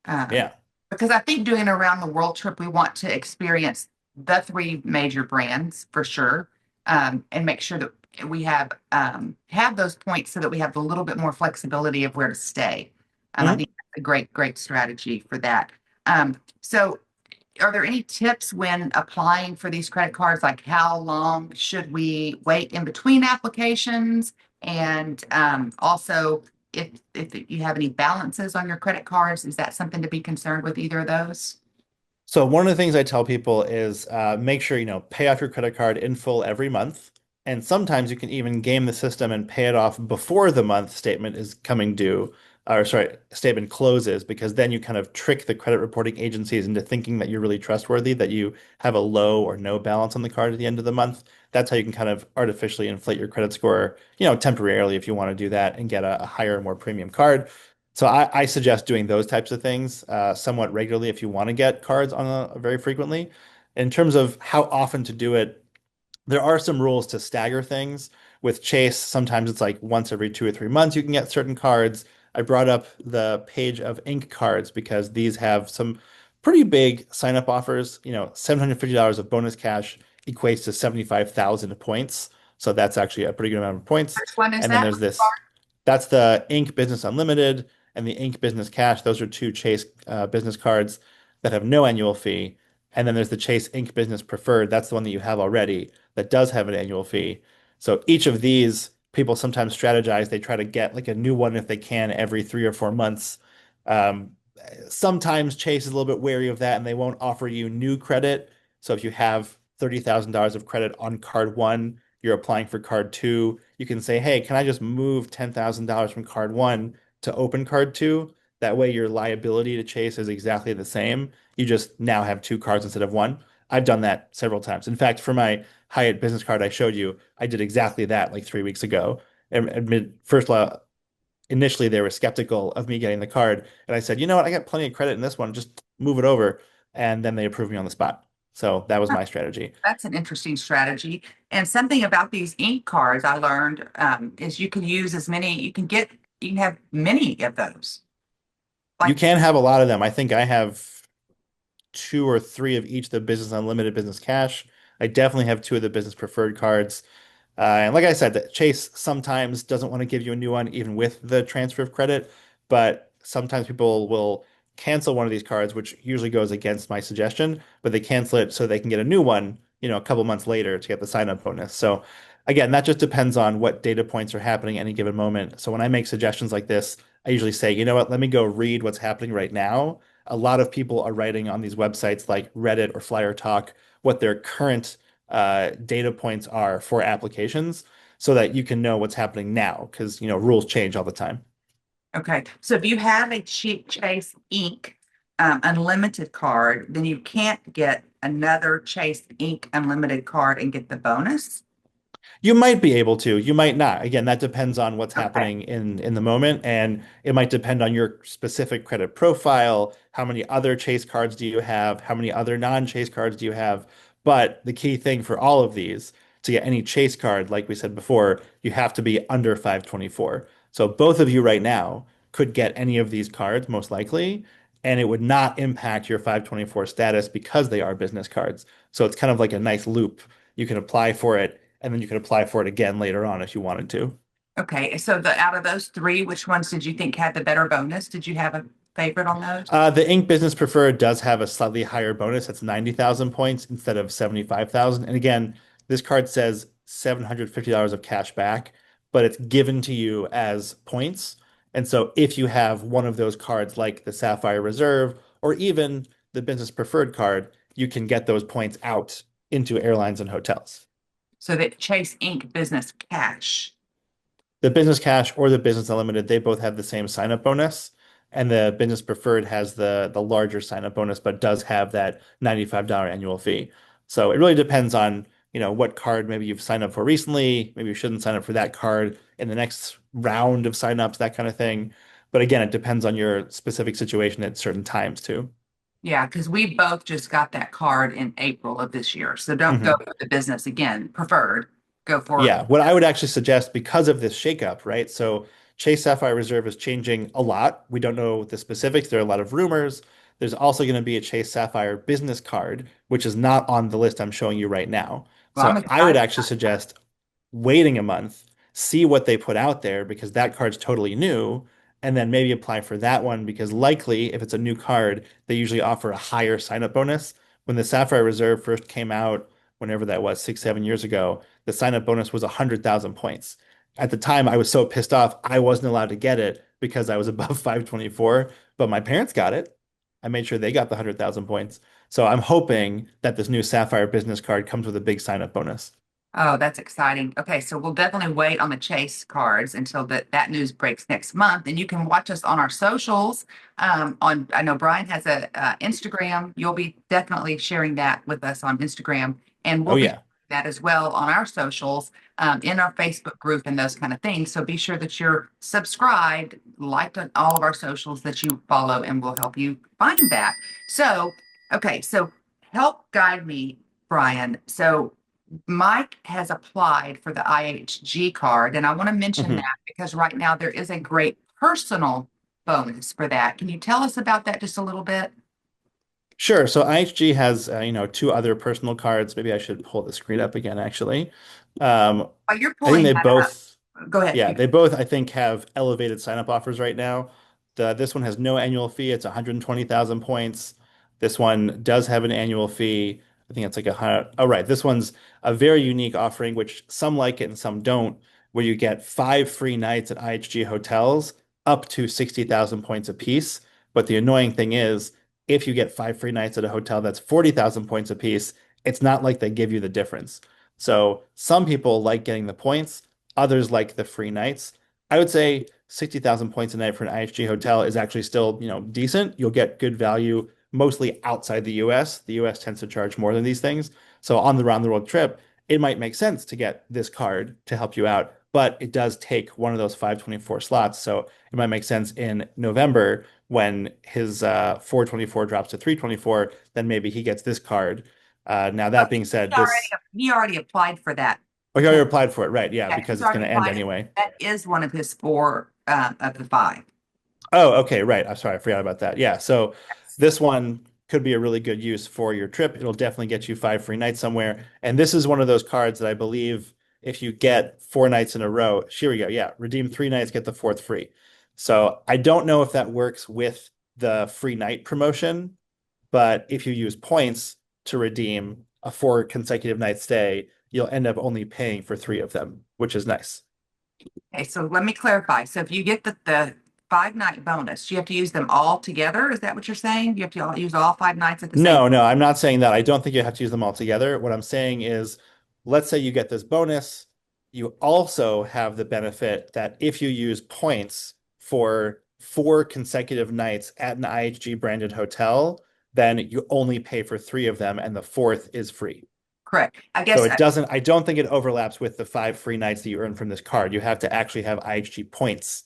Um, Yeah. because I think doing an around the world trip, we want to experience the three major brands for sure, and make sure that we have those points so that we have a little bit more flexibility of where to stay. I Mhm. think that's a great strategy for that. So are there any tips when applying for these credit cards? Like how long should we wait in between applications? And also, if you have any balances on your credit cards, is that something to be concerned with either of those? So one of the things I tell people is make sure, pay off your credit card in full every month. And sometimes you can even game the system and pay it off before the month statement is coming due, or sorry, statement closes, because then you kind of trick the credit reporting agencies into thinking that you're really trustworthy, that you have a low or no balance on the card at the end of the month. That's how you can kind of artificially inflate your credit score, temporarily if you want to do that and get a higher, more premium card. So I suggest doing those types of things somewhat regularly if you want to get cards on very frequently. In terms of how often to do it, there are some rules to stagger things. With Chase, sometimes it's like once every 2 or 3 months you can get certain cards. I brought up the page of ink cards because these have some pretty big sign up offers. $750 of bonus cash equates to 75,000 points. So that's actually a pretty good amount of points. Which one is And then that? there's this, that's the Ink Business Unlimited and the Ink Business Cash. Those are two Chase business cards that have no annual fee. And then there's the Chase Ink Business Preferred. That's the one that you have already that does have an annual fee. So each of these, people sometimes strategize. They try to get like a new one if they can every 3 or 4 months. Um, Sometimes Chase is a little bit wary of that and they won't offer you new credit. So if you have $30,000 of credit on card one, you're applying for card two, you can say, hey, can I just move $10,000 from card one to open card two? That way your liability to Chase is exactly the same. You just now have two cards instead of one. I've done that several times. In fact, for my Hyatt business card I showed you, I did exactly that like 3 weeks ago. First, initially they were skeptical of me getting the card, and I said, you know what, I got plenty of credit in this one, just move it over, and then they approved me on the spot. So that was my strategy. That's an interesting strategy. And something about these ink cards I learned is you can use as many, you can have many of those. You Like, can have a lot of them. I think I have 2 or 3 of each, the Business Unlimited Business Cash. I definitely have two of the Business Preferred cards. And like I said, Chase sometimes doesn't want to give you a new one, even with the transfer of credit. But sometimes people will cancel one of these cards, which usually goes against my suggestion, but they cancel it so they can get a new one, a couple months later to get the sign-up bonus. So again, that just depends on what data points are happening at any given moment. So when I make suggestions like this, I usually say, you know what, let me go read what's happening right now. A lot of people are writing on these websites like Reddit or Flyer Talk what their current data points are for applications so that you can know what's happening now because rules change all the time. okay, so if you have a cheap Chase Ink unlimited card, then you can't get another Chase Ink unlimited card and get the bonus. You might be able to, you might not. Again, that depends on what's Okay. happening in the moment, and it might depend on your specific credit profile. How many other Chase cards do you have? How many other non-Chase cards do you have? But the key thing for all of these to get any Chase card, like we said before, you have to be under 524. So both of you right now could get any of these cards, most likely, and it would not impact your 524 status because they are business cards. So it's kind of like a nice loop. You can apply for it, and then you can apply for it again later on if you wanted to. Okay, so the out of those three, which ones did you think had the better bonus? Did you have a favorite on those? The Ink Business Preferred does have a slightly higher bonus. That's 90,000 points instead of 75,000. And again, this card says $750 of cash back, but it's given to you as points. And so if you have one of those cards like the Sapphire Reserve or even the Business Preferred card, you can get those points out into airlines and hotels. So that Chase Ink Business Cash. The Business Cash or the Business Unlimited, they both have the same sign-up bonus. And the Business Preferred has the larger sign-up bonus, but does have that $95 annual fee. So it really depends on, what card maybe you've signed up for recently. Maybe you shouldn't sign up for that card in the next round of signups, that kind of thing. But again, it depends on your specific situation at certain times too. Yeah, because we both just got that card in April of this year. So don't go Mhm. for the business again. Preferred. Go for Yeah, what I would actually suggest because of this shakeup, right? So Chase Sapphire Reserve is changing a lot. We don't know the specifics. There are a lot of rumors. There's also going to be a Chase Sapphire business card, which is not on the list I'm showing you right now. well, I'm So I would excited. actually suggest waiting a month, see what they put out there because that card's totally new, and then maybe apply for that one because likely if it's a new card, they usually offer a higher sign-up bonus. When the Sapphire Reserve first came out, whenever that was, 6, 7 years ago, the sign-up bonus was 100,000 points. At the time, I was so pissed off, I wasn't allowed to get it because I was above 524, but my parents got it. I made sure they got the 100,000 points. So I'm hoping that this new Sapphire business card comes with a big sign-up bonus. Oh, that's exciting. Okay, so we'll definitely wait on the Chase cards until that news breaks next month, and you can watch us on our socials. I know Brian has a Instagram. You'll be definitely sharing that with us on Instagram, and we'll Oh, be sharing yeah. that as well on our socials, in our Facebook group and those kind of things. So be sure that you're subscribed, liked on all of our socials that you follow, and we'll help you find that. So, okay, so help guide me, Brian. So Mike has applied for the IHG card, and I want to mention Mhm. that because right now there is a great personal bonus for that. Can you tell us about that just a little bit? Sure. So IHG has, two other personal cards. Maybe I should pull the screen up again, actually. Um, While you're I think pulling they that both, up, go ahead. yeah, they both, I think, have elevated sign-up offers right now. This one has no annual fee. It's 120,000 points. This one does have an annual fee. I think it's like 100. Oh, right. This one's a very unique offering, which some like it and some don't, where you get 5 free nights at IHG hotels up to 60,000 points apiece. But the annoying thing is, if you get 5 free nights at a hotel that's 40,000 points apiece, it's not like they give you the difference. So some people like getting the points, others like the free nights. I would say 60,000 points a night for an IHG hotel is actually still, decent. You'll get good value mostly outside the US. The US tends to charge more than these things. So on the round the world trip, it might make sense to get this card to help you out, but it does take one of those 524 slots. So it might make sense in November when his 424 drops to 324, then maybe he gets this card. Now Oh, that being said, this he already applied for that oh, he already point. applied for it, right? Yeah, Yeah, because he's it's already going to end applied. anyway. That is one of his four of the five. Oh, okay, right. I'm sorry, I forgot about that. Yeah, so Yes. this one could be a really good use for your trip. It'll definitely get you 5 free nights somewhere. And this is one of those cards that I believe if you get 4 nights in a row, here we go. Yeah, redeem 3 nights, get the fourth free. So I don't know if that works with the free night promotion, but if you use points to redeem a 4 consecutive night stay, you'll end up only paying for 3 of them, which is nice. Okay, so let me clarify. So if you get the 5 night bonus, you have to use them all together. Is that what you're saying? You have to use all 5 nights at the same. No, no, I'm not saying that. I don't think you have to use them all together. What I'm saying is, let's say you get this bonus, you also have the benefit that if you use points for 4 consecutive nights at an IHG branded hotel, then you only pay for 3 of them and the fourth is free. Correct. I So guess I don't think it overlaps with the 5 free nights that you earn from this card. You have to actually have IHG points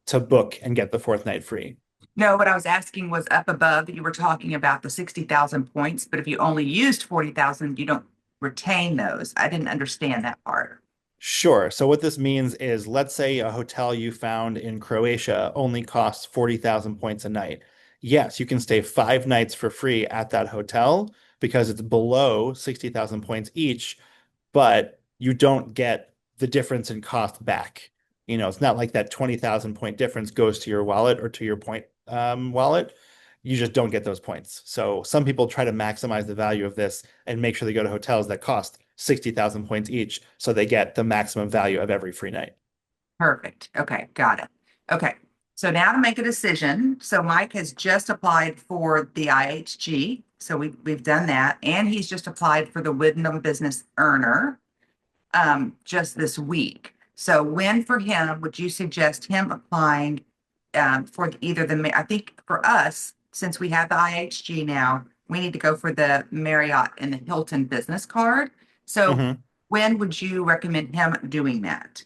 to book and get the fourth night free. no, what I was asking was up above, you were talking about the 60,000 points, but if you only used 40,000, you don't. retain those? I didn't understand that part. Sure. So what this means is, let's say a hotel you found in Croatia only costs 40,000 points a night. Yes, you can stay 5 nights for free at that hotel because it's below 60,000 points each, but you don't get the difference in cost back. It's not like that 20,000 point difference goes to your wallet or to your point wallet. You just don't get those points. So some people try to maximize the value of this and make sure they go to hotels that cost 60,000 points each so they get the maximum value of every free night. Perfect. Okay, got it. Okay. So now to make a decision. So Mike has just applied for the IHG. So we've done that. And he's just applied for the Wyndham Business Earner just this week. So when for him would you suggest him applying for either I think for us, since we have the IHG now, we need to go for the Marriott and the Hilton business card. So Mhm. when would you recommend him doing that?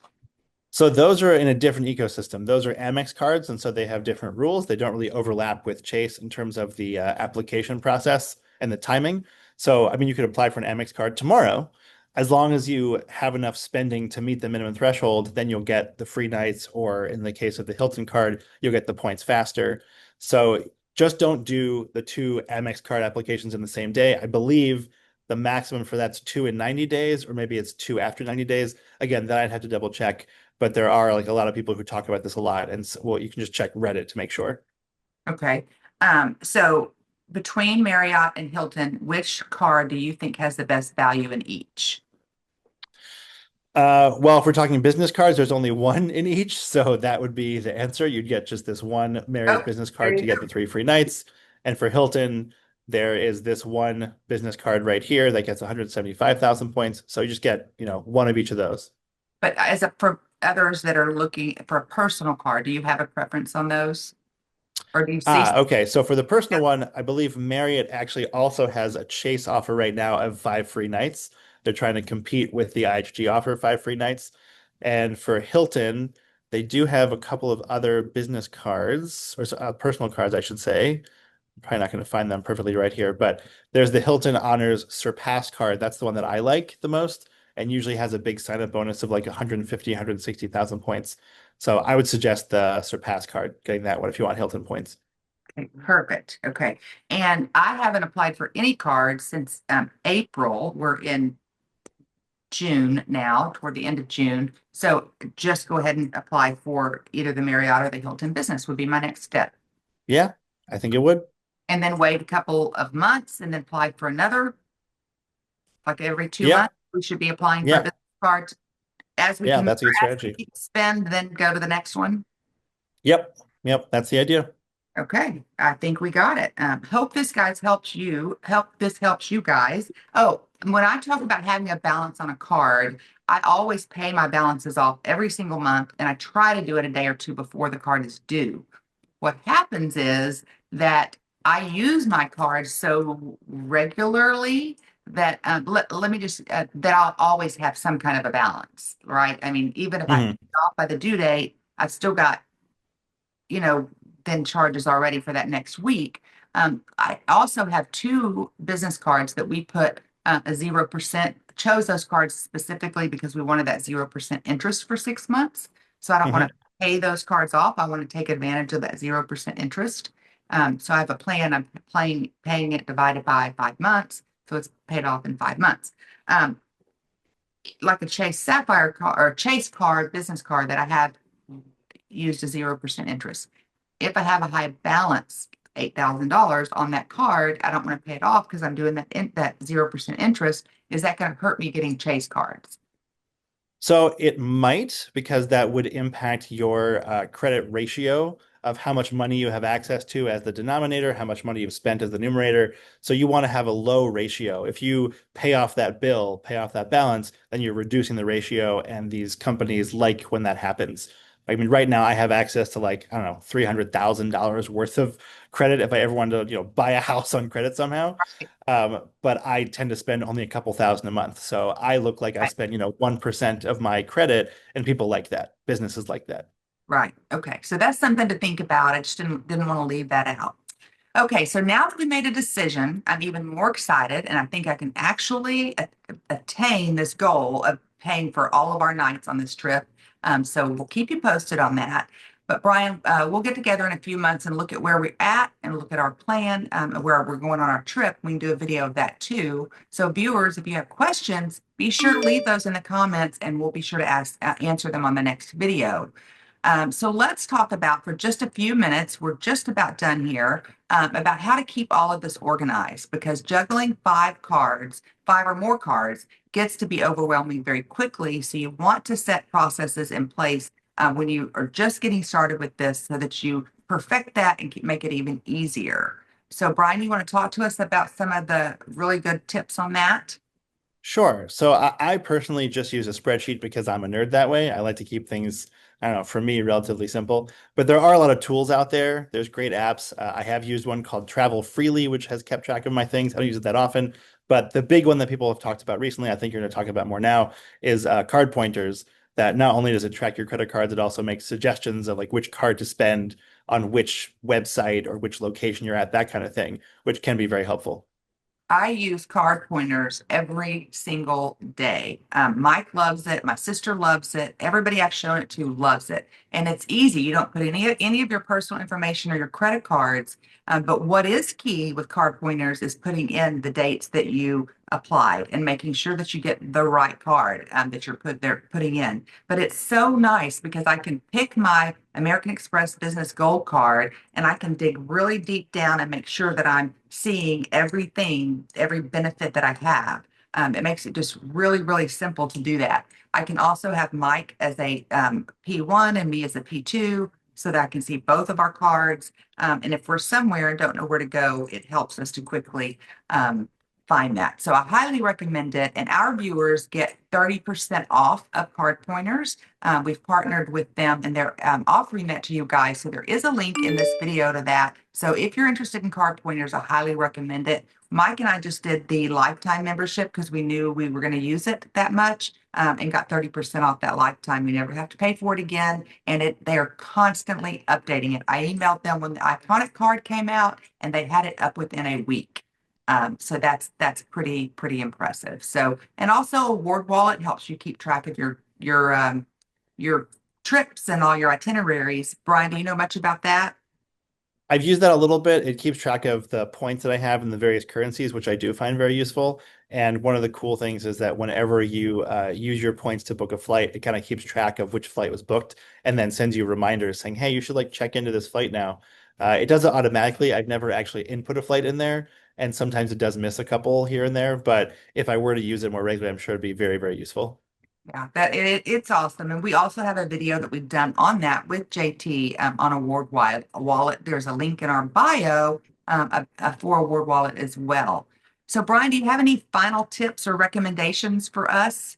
So those are in a different ecosystem. Those are Amex cards, and so they have different rules. They don't really overlap with Chase in terms of the application process and the timing. So, I mean, you could apply for an Amex card tomorrow. As long as you have enough spending to meet the minimum threshold, then you'll get the free nights, or in the case of the Hilton card, you'll get the points faster. So just don't do the two Amex card applications in the same day. I believe the maximum for that's two in 90 days, or maybe it's two after 90 days. Again, that I'd have to double check, but there are like a lot of people who talk about this a lot, and well, you can just check Reddit to make sure. Okay. So between Marriott and Hilton, which card do you think has the best value in each? Well, if we're talking business cards, there's only one in each, so that would be the answer. You'd get just this one Oh, Marriott business there card you to get go. the three free nights. And for Hilton, there is this one business card right here that gets 175,000 points. So you just get, one of each of those. But as a for others that are looking for a personal card, do you have a preference on those? Or do you see? Okay. So for the personal one, I believe Marriott actually also has a Chase offer right now of 5 free nights. They're trying to compete with the IHG offer of 5 free nights. And for Hilton, they do have a couple of other business cards, or personal cards, I should say. I'm probably not going to find them perfectly right here, but there's the Hilton Honors Surpass card. That's the one that I like the most, and usually has a big sign-up bonus of like 150, 160,000 points. So I would suggest the Surpass card, getting that one if you want Hilton points. Okay, perfect. Okay. And I haven't applied for any cards since April. We're in June now, toward the end of June. So just go ahead and apply for either the Marriott or the Hilton business would be my next step. Yeah, I think it would. And then wait a couple of months and then apply for another, like every 2 months. Yeah, We should be applying for a yeah, business card as we yeah, can, that's a good as strategy. we spend, then go to the next one. Yep, yep, that's the idea. Okay, I think we got it. Hope this guys helps you. This helps you guys. Oh, when I talk about having a balance on a card, I always pay my balances off every single month, and I try to do it a day or two before the card is due. What happens is that I use my cards so regularly that let me just that I'll always have some kind of a balance, right? I mean, even if I pay Hmm. it off by the due date, I've still got you know, then charges already for that next week. I also have two business cards that we put a 0%, chose those cards specifically because we wanted that 0% interest for 6 months. So I don't want Hmm. to pay those cards off. I want to take advantage of that 0% interest. So I have a plan. I'm paying it divided by 5 months. So it's paid off in 5 months. Um, like a Chase Sapphire card or Chase card, business card that I have used a 0% interest. If I have a high balance, $8,000 on that card, I don't want to pay it off because I'm doing that 0% interest. Is that going to hurt me getting Chase cards? So it might, because that would impact your credit ratio of how much money you have access to as the denominator, how much money you've spent as the numerator. So you want to have a low ratio. If you pay off that bill, pay off that balance, then you're reducing the ratio, and these companies like when that happens. I mean, right now I have access to like, I don't know, $300,000 worth of credit if I ever wanted to, buy a house on credit somehow. But I tend to spend only a couple thousand a month. So I look like I Right. spend, 1% of my credit, and people like that. Businesses like that. Right. Okay. So that's something to think about. I just didn't want to leave that out. Okay, so now that we made a decision, I'm even more excited, and I think I can actually attain this goal of paying for all of our nights on this trip. So we'll keep you posted on that. But Brian, we'll get together in a few months and look at where we're at and look at our plan, and where we're going on our trip. We can do a video of that too. So viewers, if you have questions, be sure to leave those in the comments, and we'll be sure to answer them on the next video. So let's talk about for just a few minutes, we're just about done here, about how to keep all of this organized because juggling five or more cards, gets to be overwhelming very quickly. So you want to set processes in place when you are just getting started with this so that you perfect that and make it even easier. So Brian, you want to talk to us about some of the really good tips on that? Sure. So I personally just use a spreadsheet because I'm a nerd that way. I like to keep things, I don't know, for me, relatively simple. But there are a lot of tools out there. There's great apps. I have used one called Travel Freely, which has kept track of my things. I don't use it that often. But the big one that people have talked about recently, I think you're going to talk about more now, is card pointers. That not only does it track your credit cards, it also makes suggestions of like which card to spend on which website or which location you're at, that kind of thing, which can be very helpful. I use card pointers every single day. Mike loves it. My sister loves it. Everybody I've shown it to loves it. And it's easy. You don't put any of your personal information or your credit cards. But what is key with card pointers is putting in the dates that you applied and making sure that you get the right card that you're putting in. But it's so nice because I can pick my American Express Business Gold card and I can dig really deep down and make sure that I'm seeing everything, every benefit that I have. It makes it just really, really simple to do that. I can also have Mike as a P1 and me as a P2 so that I can see both of our cards. And if we're somewhere and don't know where to go, it helps us to quickly find that. So I highly recommend it. And our viewers get 30% off of card pointers. We've partnered with them and they're offering that to you guys. So there is a link in this video to that. So if you're interested in card pointers, I highly recommend it. Mike and I just did the lifetime membership because we knew we were going to use it that much, and got 30% off that lifetime. We never have to pay for it again. And they're constantly updating it. I emailed them when the iconic card came out and they had it up within a week. So that's pretty impressive. So, and also Award Wallet helps you keep track of your trips and all your itineraries. Brian, do you know much about that? I've used that a little bit. It keeps track of the points that I have in the various currencies, which I do find very useful. And one of the cool things is that whenever you use your points to book a flight, it kind of keeps track of which flight was booked and then sends you reminders saying, hey, you should like check into this flight now. It does it automatically. I've never actually input a flight in there. And sometimes it does miss a couple here and there. But if I were to use it more regularly, I'm sure it'd be very, very useful. Yeah, it's awesome. And we also have a video that we've done on that with JT on Award Wallet. There's a link in our bio for Award Wallet as well. So, Brian, do you have any final tips or recommendations for us?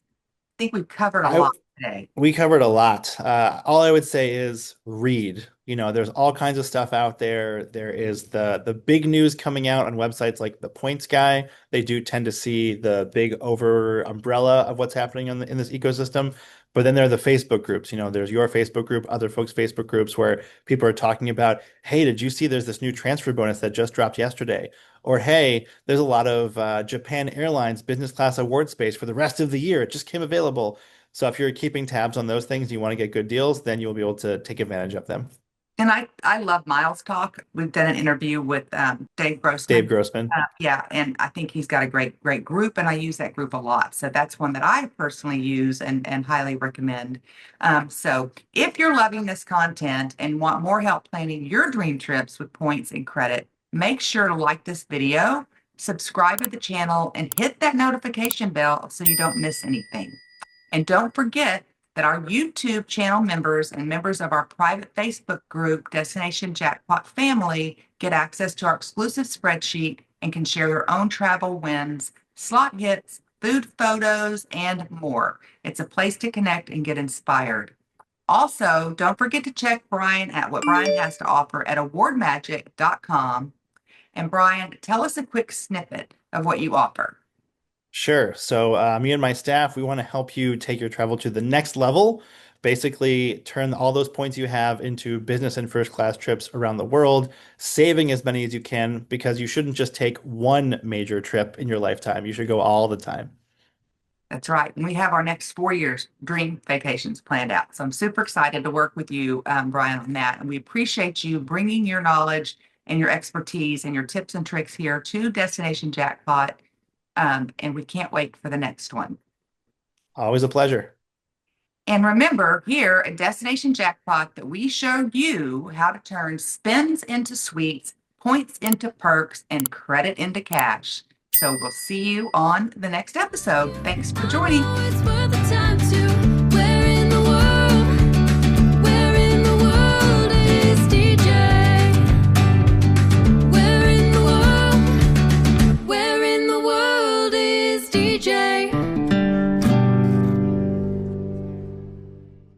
I think we've covered a I lot today. We covered a lot. All I would say is read. There's all kinds of stuff out there. There is the big news coming out on websites like the Points Guy. They do tend to see the big over umbrella of what's happening in this ecosystem. But then there are the Facebook groups. There's your Facebook group, other folks' Facebook groups where people are talking about, hey, did you see there's this new transfer bonus that just dropped yesterday? Or hey, there's a lot of Japan Airlines business class award space for the rest of the year. It just came available. So if you're keeping tabs on those things and you want to get good deals, then you'll be able to take advantage of them. And I love Miles Talk. We've done an interview with Dave Dave Grossman. Grossman. Yeah, and I think he's got a great group, and I use that group a lot. So that's one that I personally use and highly recommend. So if you're loving this content and want more help planning your dream trips with points and credit, make sure to like this video, subscribe to the channel, and hit that notification bell so you don't miss anything. And don't forget that our YouTube channel members and members of our private Facebook group, Destination Jackpot Family, get access to our exclusive spreadsheet and can share their own travel wins, slot hits, food photos, and more. It's a place to connect and get inspired. Also, don't forget to check Brian at what Brian has to offer at awardmagic.com. And Brian, tell us a quick snippet of what you offer. Sure. So me and my staff, we want to help you take your travel to the next level Basically, turn all those points you have into business and first class trips around the world, saving as many as you can because you shouldn't just take one major trip in your lifetime. You should go all the time. That's right. And we have our next 4 years dream vacations planned out. So I'm super excited to work with you, Brian, on that. And we appreciate you bringing your knowledge and your expertise and your tips and tricks here to Destination Jackpot. And we can't wait for the next one. Always a pleasure. And remember, here at Destination Jackpot, that we showed you how to turn spins into sweets, points into perks, and credit into cash. So we'll see you on the next episode. Thanks for joining. It's worth the time to